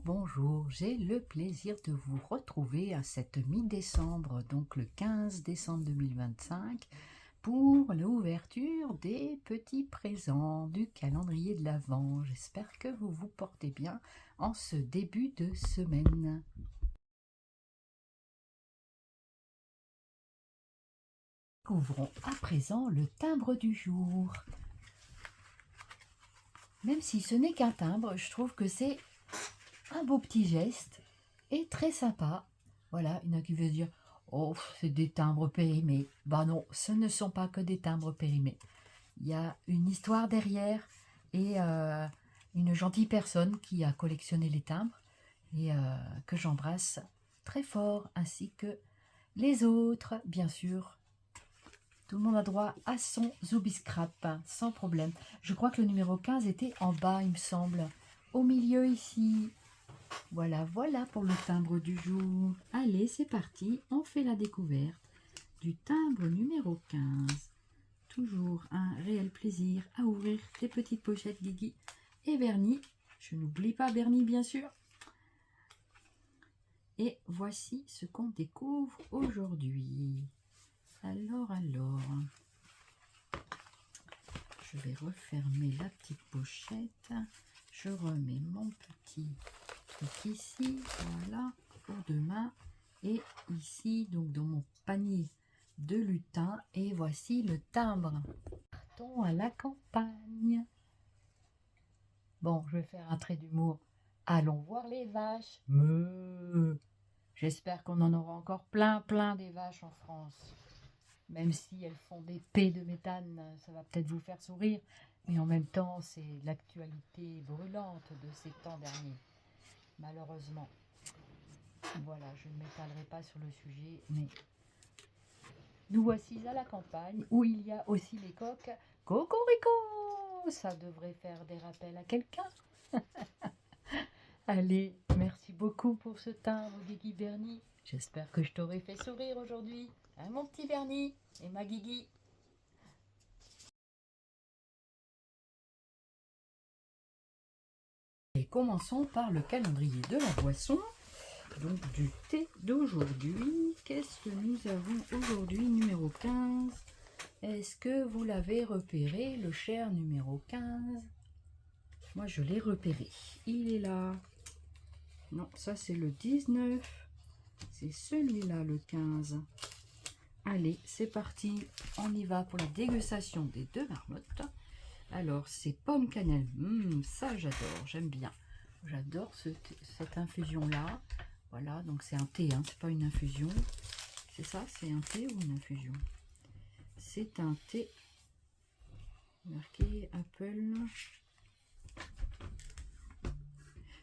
bonjour, j'ai le plaisir de vous retrouver à cette mi-décembre, donc le 15 décembre 2025, pour l'ouverture des petits présents du calendrier de l'Avent. J'espère que vous vous portez bien en ce début de semaine. Découvrons à présent le timbre du jour. Même si ce n'est qu'un timbre, je trouve que c'est un beau petit geste et très sympa. Voilà, il y en a qui veulent dire « Oh, c'est des timbres périmés ». Ben non, ce ne sont pas que des timbres périmés. Il y a une histoire derrière et une gentille personne qui a collectionné les timbres et que j'embrasse très fort, ainsi que les autres, bien sûr. Tout le monde a droit à son Zubiscrap, sans problème. Je crois que le numéro 15 était en bas, il me semble. Au milieu ici. Voilà, voilà pour le timbre du jour. Allez, c'est parti, on fait la découverte du timbre numéro 15. Toujours un réel plaisir à ouvrir les petites pochettes Guigui et Bernie. Je n'oublie pas Bernie, bien sûr. Et voici ce qu'on découvre aujourd'hui. Alors, je vais refermer la petite pochette. Je remets mon petit truc ici, voilà, pour demain. Et ici, donc dans mon panier de lutin. Et voici le timbre. Partons à la campagne. Bon, je vais faire un trait d'humour. Allons voir les vaches. J'espère qu'on en aura encore plein des vaches en France. Même si elles font des pets de méthane, ça va peut-être vous faire sourire. Mais en même temps, c'est l'actualité brûlante de ces temps derniers. Malheureusement. Voilà, je ne m'étalerai pas sur le sujet, mais nous voici à la campagne où il y a aussi les coqs. Cocorico! Ça devrait faire des rappels à quelqu'un. Allez, merci beaucoup pour ce timbre, Guigui Bernie. J'espère que je t'aurai fait sourire aujourd'hui. Hein, mon petit Bernie et ma Guigui. Et commençons par le calendrier de la boisson. Donc du thé d'aujourd'hui. Qu'est-ce que nous avons aujourd'hui, numéro 15? Est-ce que vous l'avez repéré, le cher numéro 15? Moi, je l'ai repéré. Il est là. Non, ça, c'est le 19. C'est celui-là, le 15. Allez, c'est parti. On y va pour la dégustation des deux marmottes. Alors, c'est pomme cannelle. Ça, j'adore. J'aime bien. J'adore cette infusion-là. Voilà, donc c'est un thé, hein, c'est pas une infusion. C'est ça, c'est un thé ou une infusion? C'est un thé. Marqué Apple.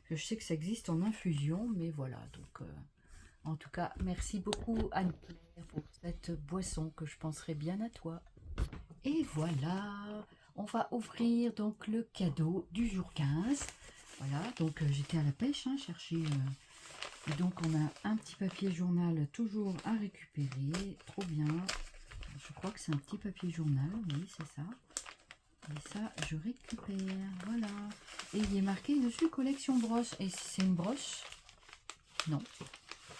Je sais que ça existe en infusion, mais voilà. Donc, en tout cas, merci beaucoup Anne-Claire pour cette boisson que je penserai bien à toi. Et voilà, on va ouvrir donc le cadeau du jour 15. Voilà, donc j'étais à la pêche, hein, chercher. Et donc on a un petit papier journal toujours à récupérer. Trop bien. Je crois que c'est un petit papier journal, oui, c'est ça. Et ça, je récupère, voilà. Et il est marqué dessus collection brosse. Et si c'est une brosse? Non.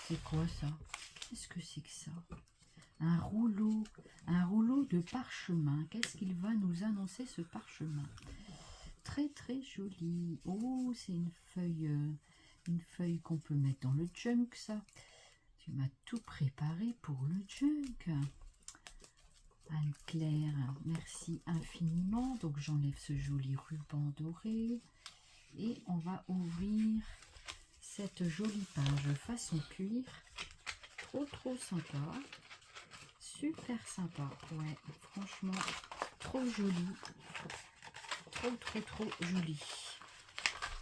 C'est quoi ça? Qu'est-ce que c'est que ça? Un rouleau de parchemin. Qu'est-ce qu'il va nous annoncer, ce parchemin? Très joli. Oh, c'est une feuille qu'on peut mettre dans le junk, ça. Tu m'as tout préparé pour le junk. Anne-Claire, merci infiniment. Donc j'enlève ce joli ruban doré et on va ouvrir cette jolie page façon cuir. Trop sympa, super sympa. Ouais, franchement trop joli, trop joli,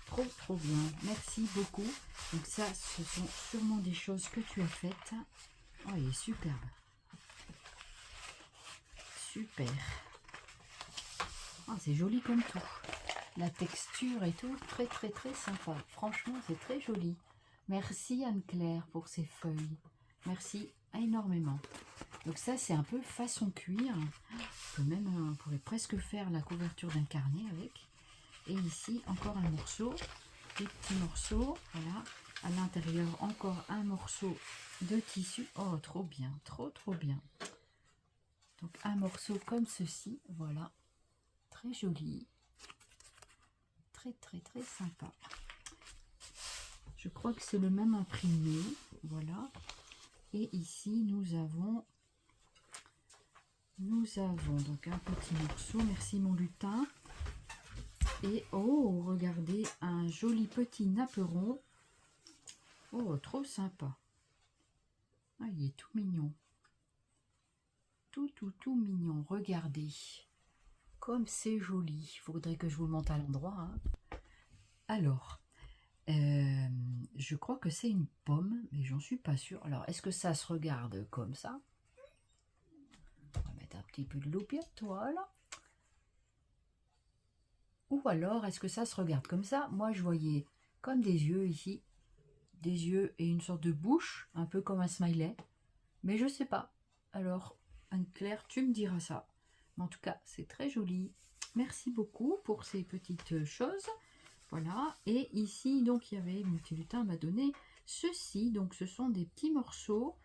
trop bien. Merci beaucoup. Donc ça, ce sont sûrement des choses que tu as faites. Oh, il est superbe. Super. Oh, c'est joli comme tout. La texture et tout, très sympa. Franchement, c'est très joli. Merci Anne-Claire pour ces feuilles. Merci énormément. Donc ça, c'est un peu façon cuir. On pourrait presque faire la couverture d'un carnet avec. Et ici, encore un morceau. des petits morceaux. Voilà. À l'intérieur, encore un morceau de tissu. Oh, trop bien, trop bien. Donc, un morceau comme ceci. Voilà. Très joli. Très sympa. Je crois que c'est le même imprimé. Voilà. Et ici, nous avons donc un petit morceau. Merci mon lutin. Et oh, regardez, un joli petit napperon. Oh, trop sympa. Ah, il est tout mignon. Tout mignon. Regardez. Comme c'est joli. Il faudrait que je vous le montre à l'endroit. Hein. Alors, je crois que c'est une pomme, mais j'en suis pas sûre. Alors, est-ce que ça se regarde comme ça? On va mettre un petit peu de loupiette, voilà. Ou alors, est-ce que ça se regarde comme ça? Moi, je voyais comme des yeux ici. Des yeux et une sorte de bouche, un peu comme un smiley. Mais je sais pas. Alors, Anne-Claire, tu me diras ça. Mais en tout cas, c'est très joli. Merci beaucoup pour ces petites choses. Voilà. Et ici, donc, il y avait, mon petit lutin m'a donné ceci. Donc, ce sont des petits morceaux.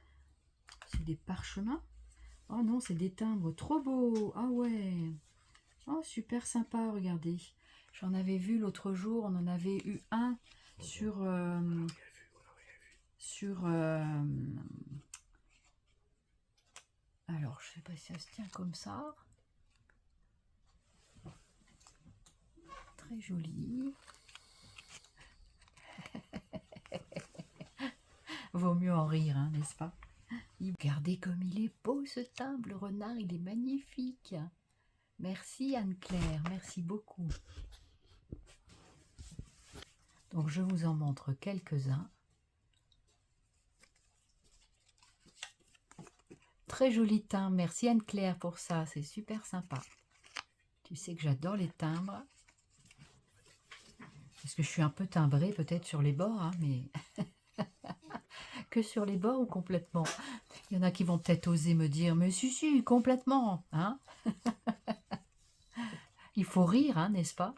C'est des parchemins. Oh non, c'est des timbres trop beaux. Ah ouais. Oh, super sympa, regardez. J'en avais vu l'autre jour, on en avait eu un sur... alors, je sais pas si ça se tient comme ça. Très joli. Vaut mieux en rire, hein, n'est-ce pas? Regardez comme il est beau ce timbre, le renard, il est magnifique. Merci Anne-Claire, merci beaucoup. Donc je vous en montre quelques-uns. Très joli timbre, merci Anne-Claire pour ça, c'est super sympa. Tu sais que j'adore les timbres. Parce que je suis un peu timbrée peut-être sur les bords, hein, mais que sur les bords ou complètement. Il y en a qui vont peut-être oser me dire, mais si, complètement, hein. Il faut rire, hein, n'est-ce pas?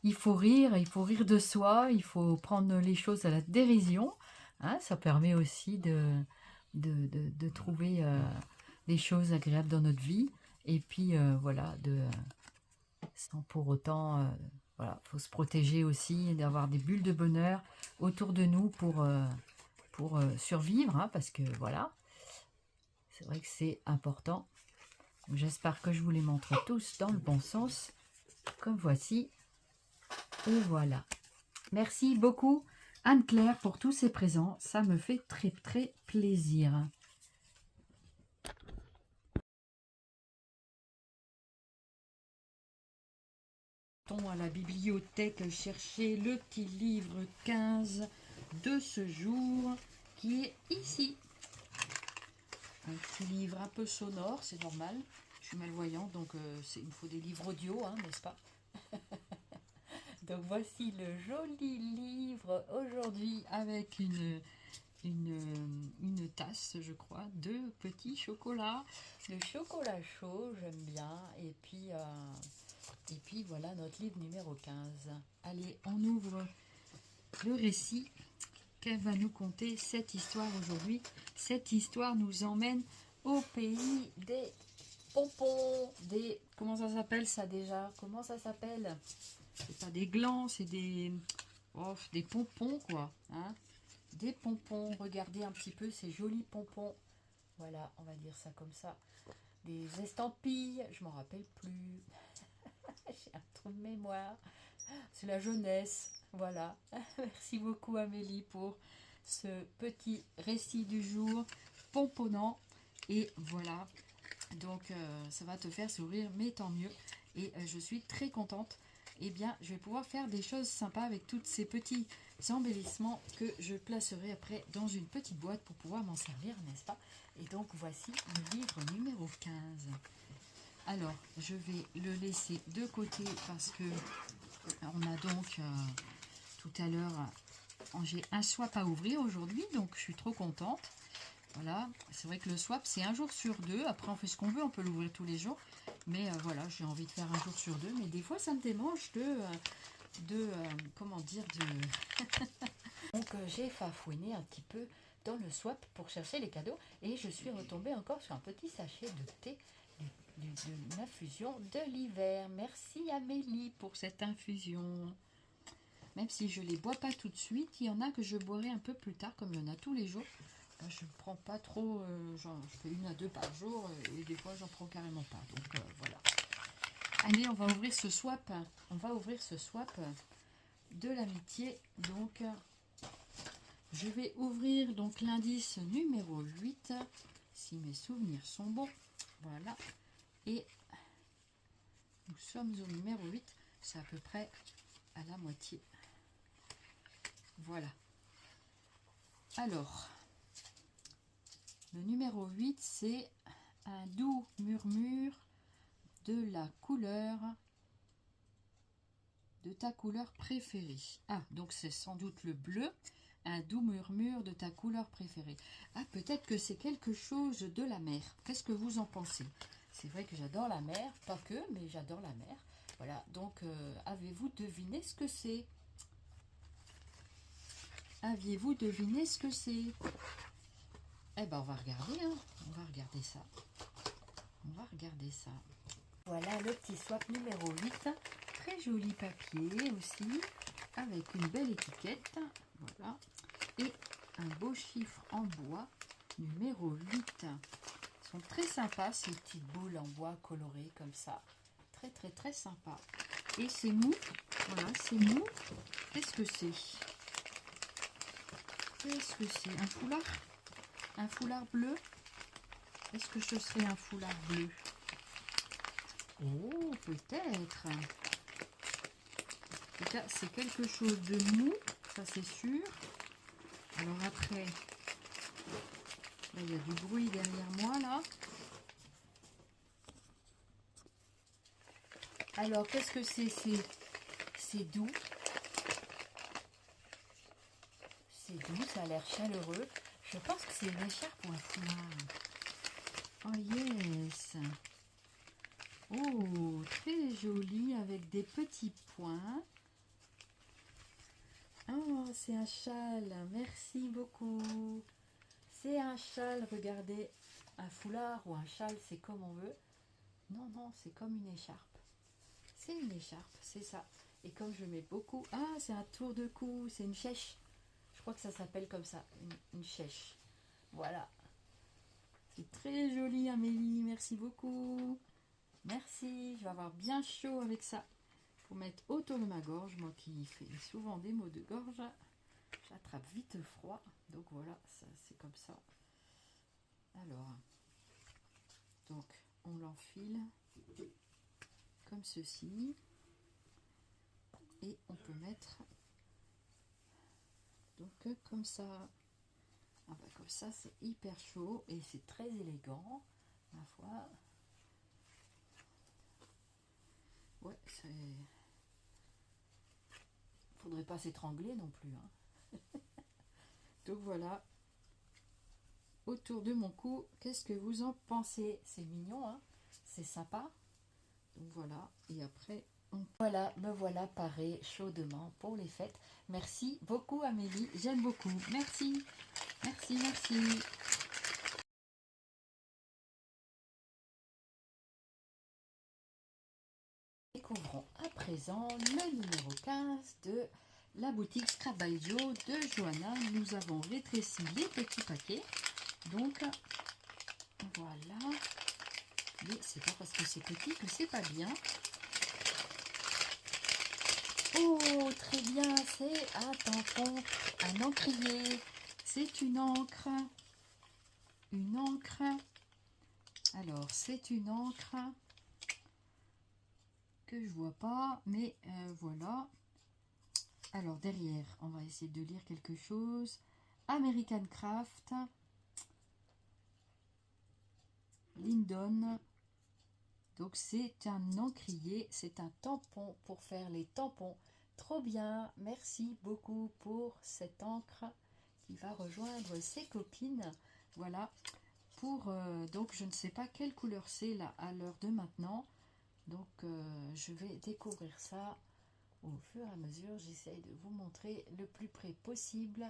Il faut rire de soi, il faut prendre les choses à la dérision. Hein, ça permet aussi de trouver des choses agréables dans notre vie. Et puis, voilà, sans pour autant... voilà, faut se protéger aussi, d'avoir des bulles de bonheur autour de nous pour survivre, hein, parce que, voilà, c'est vrai que c'est important. J'espère que je vous les montre tous dans le bon sens, comme voici. Et voilà. Merci beaucoup Anne-Claire pour tous ces présents. Ça me fait très plaisir. À la bibliothèque chercher le petit livre 15 de ce jour qui est ici. Un petit livre un peu sonore, c'est normal. Je suis malvoyante, donc il me faut des livres audio, hein, n'est-ce pas? Donc voici le joli livre aujourd'hui avec une tasse, je crois, de petits chocolats. Le chocolat chaud, j'aime bien. Et puis voilà notre livre numéro 15. Allez, on ouvre le récit. Qu'elle va nous conter cette histoire aujourd'hui. Cette histoire nous emmène au pays des pompons. Comment ça s'appelle ça déjà? Comment ça s'appelle? C'est pas des glands, c'est des pompons, quoi. Hein, des pompons. Regardez un petit peu ces jolis pompons. Voilà, on va dire ça comme ça. Des estampilles, je m'en rappelle plus. J'ai un trou de mémoire. C'est la jeunesse. Voilà. Merci beaucoup Amélie pour ce petit récit du jour pomponnant. Et voilà. Donc ça va te faire sourire, mais tant mieux. Et je suis très contente. Eh bien, je vais pouvoir faire des choses sympas avec tous ces petits embellissements que je placerai après dans une petite boîte pour pouvoir m'en servir, n'est-ce pas? Et donc, voici le livre numéro 15. Alors, je vais le laisser de côté parce que on a donc tout à l'heure, j'ai un swap à ouvrir aujourd'hui, donc je suis trop contente. Voilà, c'est vrai que le swap, c'est un jour sur deux. Après, on fait ce qu'on veut, on peut l'ouvrir tous les jours. Mais voilà, j'ai envie de faire un jour sur deux. Mais des fois, ça me démange comment dire, donc j'ai farfouiné un petit peu dans le swap pour chercher les cadeaux et je suis retombée encore sur un petit sachet de thé de l'infusion de l'hiver. Merci Amélie pour cette infusion. Même si je ne les bois pas tout de suite, il y en a que je boirai un peu plus tard, comme il y en a tous les jours. Je ne prends pas trop, genre, je fais 1 à 2 par jour et des fois j'en prends carrément pas. Donc voilà. Allez, on va ouvrir ce swap. On va ouvrir ce swap de l'amitié. Donc je vais ouvrir donc l'indice numéro 8, si mes souvenirs sont bons. Voilà. Et nous sommes au numéro 8. C'est à peu près à la moitié. Voilà. Alors, le numéro 8, c'est un doux murmure de la couleur, de ta couleur préférée. Ah, donc c'est sans doute le bleu. Un doux murmure de ta couleur préférée. Ah, peut-être que c'est quelque chose de la mer. Qu'est-ce que vous en pensez? C'est vrai que j'adore la mer, pas que, mais j'adore la mer. Voilà, donc avez-vous deviné ce que c'est? Aviez-vous deviné ce que c'est? Eh ben, on va regarder, hein. On va regarder ça. On va regarder ça. Voilà le petit swap numéro 8. Très joli papier aussi, avec une belle étiquette. Voilà. Et un beau chiffre en bois, numéro 8. Ils sont très sympas, ces petites boules en bois colorées comme ça. Très, très, très sympa. Et c'est mou. Voilà, c'est mou. Qu'est-ce que c'est? Qu'est-ce que c'est? Un foulard? Un foulard bleu? Est-ce que ce serait un foulard bleu? Oh, peut-être. En tout cas, c'est quelque chose de mou, ça c'est sûr. Alors après, là, il y a du bruit derrière moi, là. Alors, qu'est-ce que c'est? C'est doux. C'est doux, ça a l'air chaleureux. Je pense que c'est une écharpe ou un foulard. Oh yes! Oh, très joli avec des petits points. Oh, c'est un châle. Merci beaucoup. C'est un châle, regardez. Un foulard ou un châle, c'est comme on veut. Non, non, c'est comme une écharpe. C'est une écharpe, c'est ça. Et comme je mets beaucoup... Ah, c'est un tour de cou, c'est une chèche. Je crois que ça s'appelle comme ça, une chèche. Voilà. C'est très joli, Amélie. Merci beaucoup. Merci. Je vais avoir bien chaud avec ça. Pour mettre autour de ma gorge. Moi qui fais souvent des maux de gorge, j'attrape vite froid. Donc voilà, c'est comme ça. Alors, donc on l'enfile comme ceci. Et on peut mettre donc comme ça. Ah bah comme ça, c'est hyper chaud et c'est très élégant, ma foi. Ouais, c'est... Faudrait pas s'étrangler non plus. Hein. Donc voilà. Autour de mon cou, qu'est-ce que vous en pensez? C'est mignon, hein? C'est sympa. Donc voilà. Et après, voilà, me voilà parée chaudement pour les fêtes. Merci beaucoup Amélie, j'aime beaucoup. Merci, merci, merci. Découvrons à présent le numéro 15 de la boutique Scrap by Joe de Johanna. Nous avons rétréci les petits paquets. Donc voilà. Mais c'est pas parce que c'est petit que c'est pas bien. Oh, très bien, c'est un tampon, un encrier. C'est une encre. Une encre. Alors, c'est une encre que je vois pas, mais voilà. Alors, derrière, on va essayer de lire quelque chose. American Craft. Lindon. Donc, c'est un encrier, c'est un tampon pour faire les tampons. Trop bien, merci beaucoup pour cette encre qui va rejoindre ses copines. Voilà, pour donc je ne sais pas quelle couleur c'est là à l'heure de maintenant. Donc je vais découvrir ça au fur et à mesure, j'essaye de vous montrer le plus près possible.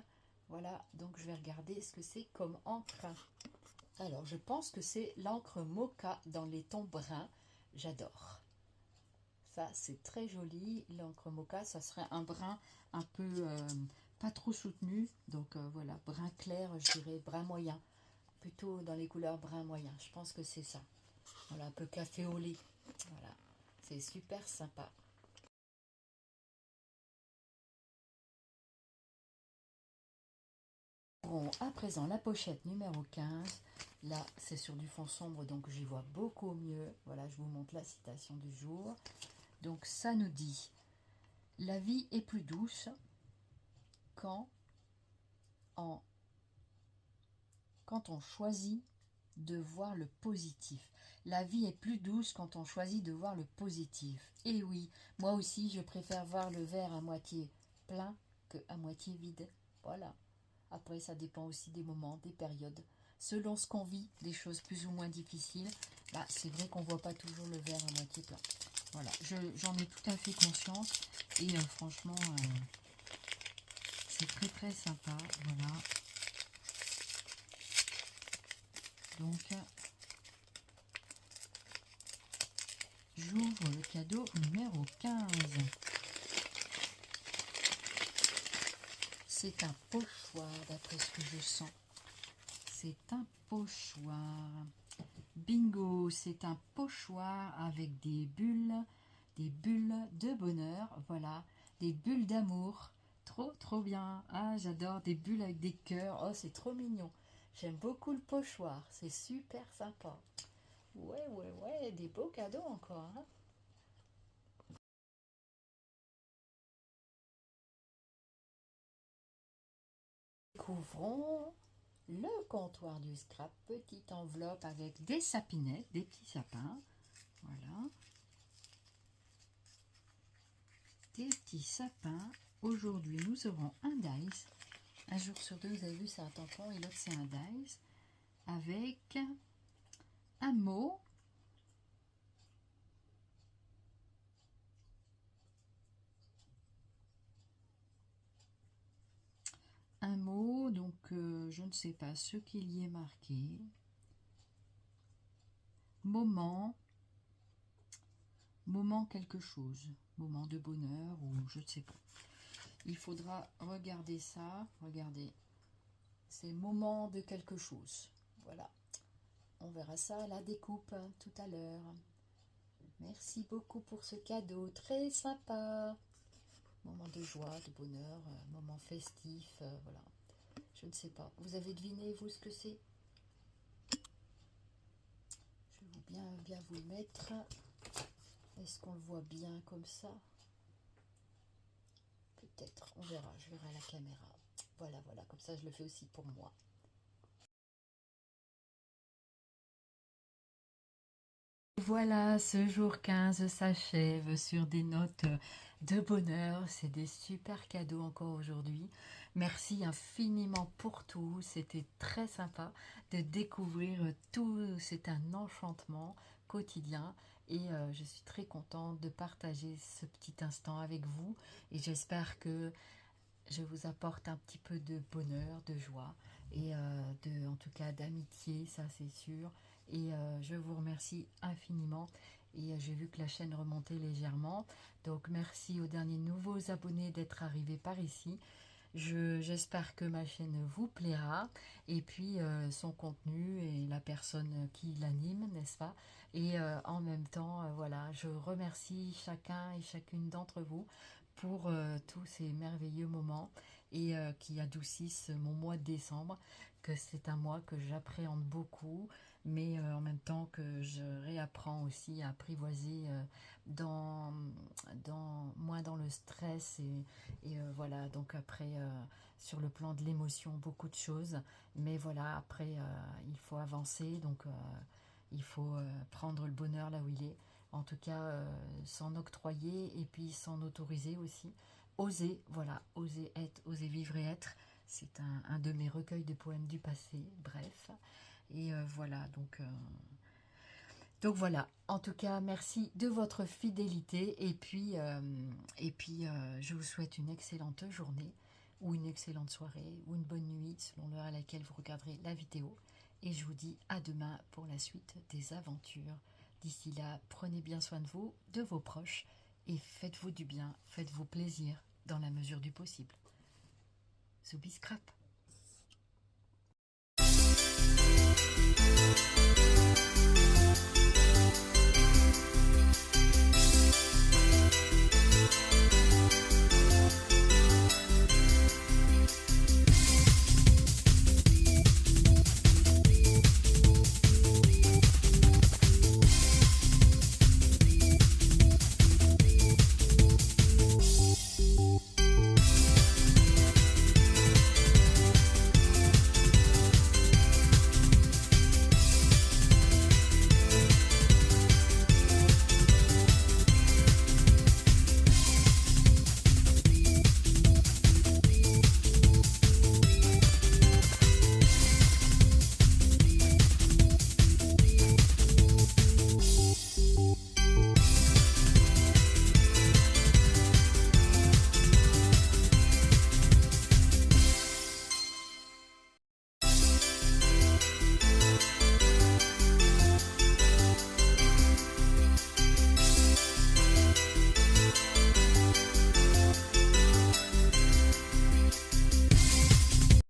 Voilà, donc je vais regarder ce que c'est comme encre. Alors, je pense que c'est l'encre Mocha dans les tons bruns. J'adore. Ça, c'est très joli. L'encre Mocha, ça serait un brun un peu pas trop soutenu. Donc, voilà, brun clair, je dirais brun moyen. Plutôt dans les couleurs brun moyen. Je pense que c'est ça. Voilà, un peu café au lait. Voilà, c'est super sympa. Bon, à présent, la pochette numéro 15. Là, c'est sur du fond sombre, donc j'y vois beaucoup mieux. Voilà, je vous montre la citation du jour. Donc, ça nous dit « La vie est plus douce quand on choisit de voir le positif. La vie est plus douce quand on choisit de voir le positif. Et oui, moi aussi, je préfère voir le verre à moitié plein que à moitié vide. Voilà. Après, ça dépend aussi des moments, des périodes. Selon ce qu'on vit, des choses plus ou moins difficiles, bah, c'est vrai qu'on ne voit pas toujours le verre à moitié plein. Voilà, j'en ai tout à fait conscience. Et franchement, c'est très très sympa. Voilà. Donc, j'ouvre le cadeau numéro 15. C'est un pochoir, d'après ce que je sens. C'est un pochoir. Bingo, c'est un pochoir avec des bulles de bonheur. Voilà, des bulles d'amour. Trop, trop bien. Ah, j'adore des bulles avec des cœurs. Oh, c'est trop mignon. J'aime beaucoup le pochoir. C'est super sympa. Ouais, ouais, ouais, des beaux cadeaux encore. Hein. Découvrons le comptoir du scrap. Petite enveloppe avec des sapinettes, des petits sapins. Voilà. Des petits sapins. Aujourd'hui, nous aurons un dice. Un jour sur deux, vous avez vu, c'est un tampon et l'autre, c'est un dice. Avec un mot. Un mot, donc je ne sais pas ce qu'il y est marqué. Moment. Moment quelque chose. Moment de bonheur ou je ne sais pas. Il faudra regarder ça. Regardez. C'est moment de quelque chose. Voilà. On verra ça à la découpe tout à l'heure. Merci beaucoup pour ce cadeau. Très sympa. Moment de joie, de bonheur, moment festif. Voilà. Je ne sais pas. Vous avez deviné, vous, ce que c'est? Je vais bien vous le mettre. Est-ce qu'on le voit bien comme ça? Peut-être. On verra. Je verrai à la caméra. Voilà, voilà. Comme ça, je le fais aussi pour moi. Voilà, ce jour 15 s'achève sur des notes de bonheur. C'est des super cadeaux encore aujourd'hui. Merci infiniment pour tout. C'était très sympa de découvrir tout. C'est un enchantement quotidien. Et je suis très contente de partager ce petit instant avec vous. Et j'espère que je vous apporte un petit peu de bonheur, de joie et en tout cas d'amitié, ça c'est sûr. Et je vous remercie infiniment. Et j'ai vu que la chaîne remontait légèrement. Donc merci aux derniers nouveaux abonnés d'être arrivés par ici. J'espère que ma chaîne vous plaira. Et puis son contenu et la personne qui l'anime, n'est-ce pas? Et en même temps, voilà, je remercie chacun et chacune d'entre vous pour tous ces merveilleux moments et qui adoucissent mon mois de décembre, que c'est un mois que j'appréhende beaucoup, mais en même temps que je réapprends aussi à apprivoiser moins dans le stress et voilà, donc après sur le plan de l'émotion, beaucoup de choses, mais voilà, après il faut avancer, donc il faut prendre le bonheur là où il est. En tout cas, s'en octroyer et puis s'en autoriser aussi. Oser, voilà, oser être, oser vivre et être. C'est un de mes recueils de poèmes du passé, bref. Et voilà, donc Donc voilà, en tout cas, merci de votre fidélité et puis, je vous souhaite une excellente journée ou une excellente soirée ou une bonne nuit selon l'heure à laquelle vous regarderez la vidéo. Et je vous dis à demain pour la suite des aventures. D'ici là, prenez bien soin de vous, de vos proches et faites-vous du bien, faites-vous plaisir dans la mesure du possible. Zoubi Scrap.